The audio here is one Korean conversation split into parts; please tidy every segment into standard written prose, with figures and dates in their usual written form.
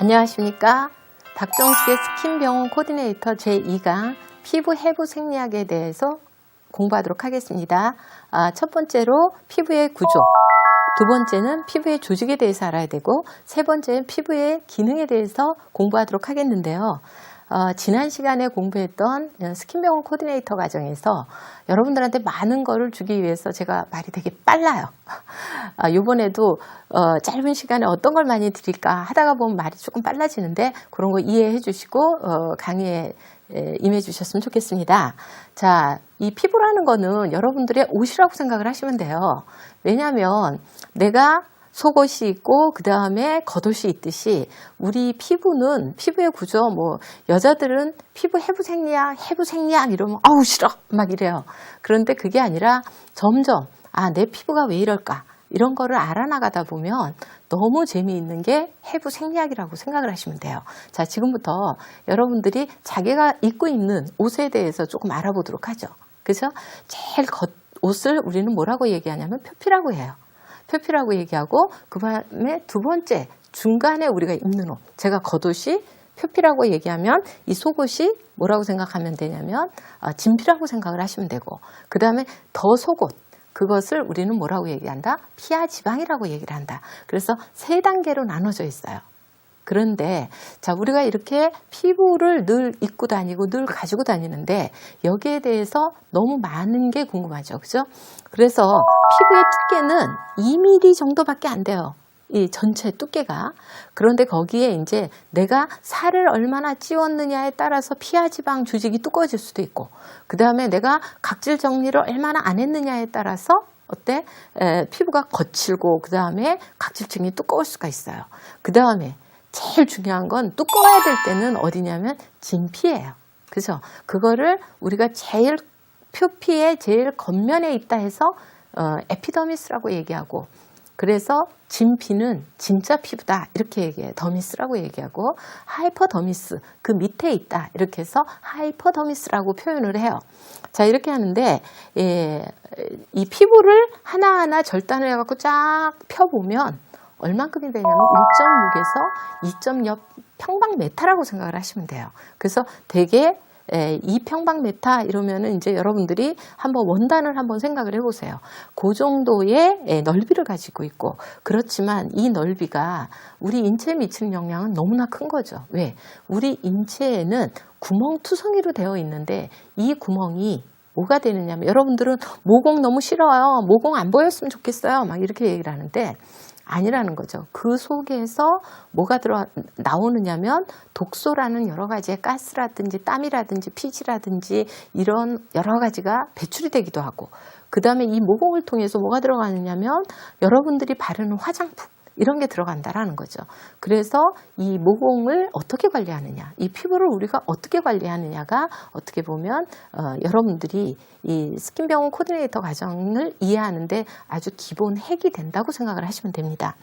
안녕하십니까. 박정식의 스킨병원 코디네이터 제2강 피부 해부 생리학에 대해서 공부하도록 하겠습니다. 첫 번째로 피부의 구조, 두 번째는 피부의 조직에 대해서 알아야 되고, 세 번째는 피부의 기능에 대해서 공부하도록 하겠는데요. 지난 시간에 공부했던 스킨병원 코디네이터 과정에서 여러분들한테 많은 거를 주기 위해서 제가 말이 되게 빨라요. 이번에도 짧은 시간에 어떤 걸 많이 드릴까 하다가 보면 말이 조금 빨라지는데, 그런 거 이해해 주시고 강의에 임해 주셨으면 좋겠습니다. 자, 이 피부라는 거는 여러분들의 옷이라고 생각을 하시면 돼요. 왜냐하면 내가 속옷이 있고 그 다음에 겉옷이 있듯이 우리 피부는, 피부의 구조, 여자들은 피부 해부 생리학 이러면 아우 싫어 막 이래요. 그런데 그게 아니라 점점 내 피부가 왜 이럴까 이런 거를 알아나가다 보면 너무 재미있는 게 해부 생리학이라고 생각을 하시면 돼요. 자, 지금부터 여러분들이 자기가 입고 있는 옷에 대해서 조금 알아보도록 하죠. 그죠? 제일 겉옷을 우리는 뭐라고 얘기하냐면 표피라고 해요. 표피라고 얘기하고, 그 다음에 두 번째 중간에 우리가 입는 옷, 제가 겉옷이 표피라고 얘기하면 이 속옷이 뭐라고 생각하면 되냐면 진피라고 생각을 하시면 되고, 그 다음에 더 속옷, 그것을 우리는 뭐라고 얘기한다? 피하 지방이라고 얘기를 한다. 그래서 세 단계로 나눠져 있어요. 그런데 자, 우리가 이렇게 피부를 늘 입고 다니고 늘 가지고 다니는데 여기에 대해서 너무 많은 게 궁금하죠. 그죠? 그래서 피부의 두께는 2mm 정도밖에 안 돼요. 이 전체 두께가. 그런데 거기에 이제 내가 살을 얼마나 찌웠느냐에 따라서 피하 지방 조직이 두꺼워질 수도 있고, 그 다음에 내가 각질 정리를 얼마나 안 했느냐에 따라서 피부가 거칠고 그 다음에 각질층이 두꺼울 수가 있어요. 그 다음에 제일 중요한 건 두꺼워야 될 때는 어디냐면 진피예요. 그죠? 그거를 우리가 제일 표피의 제일 겉면에 있다 해서 에피더미스라고 얘기하고, 그래서 진피는 진짜 피부다 이렇게 얘기해요. 더미스라고 얘기하고, 하이퍼더미스 그 밑에 있다 이렇게 해서 하이퍼더미스라고 표현을 해요. 자, 이렇게 하는데 이 피부를 하나하나 절단을 해갖고 쫙 펴보면 얼만큼이 되냐면 1.6에서 2.0 평방메타라고 생각을 하시면 돼요. 그래서 되게 2평방메타 이러면은 이제 여러분들이 한번 원단을 한번 생각을 해보세요. 그 정도의 넓이를 가지고 있고, 그렇지만 이 넓이가 우리 인체에 미치는 영향은 너무나 큰 거죠. 왜? 우리 인체에는 구멍투성이로 되어 있는데 이 구멍이 뭐가 되느냐면, 여러분들은 모공 너무 싫어요. 모공 안 보였으면 좋겠어요. 막 이렇게 얘기를 하는데 아니라는 거죠. 그 속에서 뭐가 나오느냐면 독소라는 여러 가지의 가스라든지 땀이라든지 피지라든지 이런 여러 가지가 배출이 되기도 하고, 그 다음에 이 모공을 통해서 뭐가 들어가느냐면 여러분들이 바르는 화장품 이런 게 들어간다라는 거죠. 그래서 이 모공을 어떻게 관리하느냐, 이 피부를 우리가 어떻게 관리하느냐가 어떻게 보면 여러분들이 이 스킨병원 코디네이터 과정을 이해하는데 아주 기본 핵이 된다고 생각을 하시면 됩니다.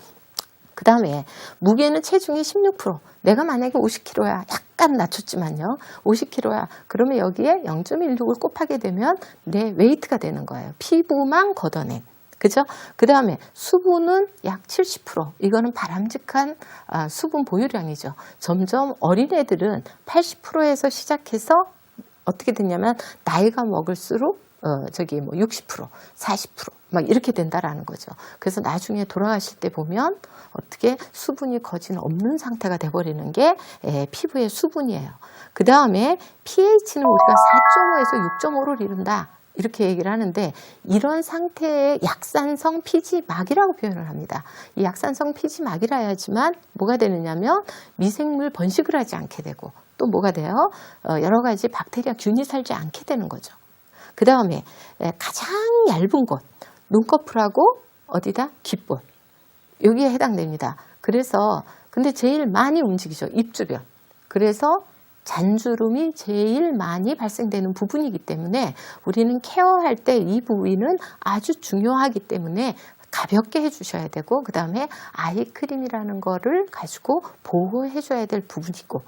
그 다음에 무게는 체중의 16%. 내가 만약에 50kg야, 약간 낮췄지만요, 50kg야. 그러면 여기에 0.16을 곱하게 되면 내 웨이트가 되는 거예요. 피부만 걷어낸. 그죠? 그 다음에 수분은 약 70%. 이거는 바람직한 수분 보유량이죠. 점점 어린애들은 80%에서 시작해서 어떻게 되냐면 나이가 먹을수록 60%, 40% 막 이렇게 된다라는 거죠. 그래서 나중에 돌아가실 때 보면 어떻게 수분이 거진 없는 상태가 돼버리는 게 피부의 수분이에요. 그 다음에 pH는 우리가 4.5에서 6.5를 이룬다. 이렇게 얘기를 하는데, 이런 상태의 약산성 피지막이라고 표현을 합니다. 이 약산성 피지막이라 해야지만 뭐가 되느냐면 미생물 번식을 하지 않게 되고, 또 뭐가 돼요? 여러 가지 박테리아 균이 살지 않게 되는 거죠. 그 다음에 가장 얇은 곳, 눈꺼풀하고 어디다? 귓볼. 여기에 해당됩니다. 그래서 근데 제일 많이 움직이죠. 입 주변. 그래서 잔주름이 제일 많이 발생되는 부분이기 때문에 우리는 케어할 때 이 부위는 아주 중요하기 때문에 가볍게 해주셔야 되고, 그 다음에 아이크림이라는 거를 가지고 보호해줘야 될 부분이고,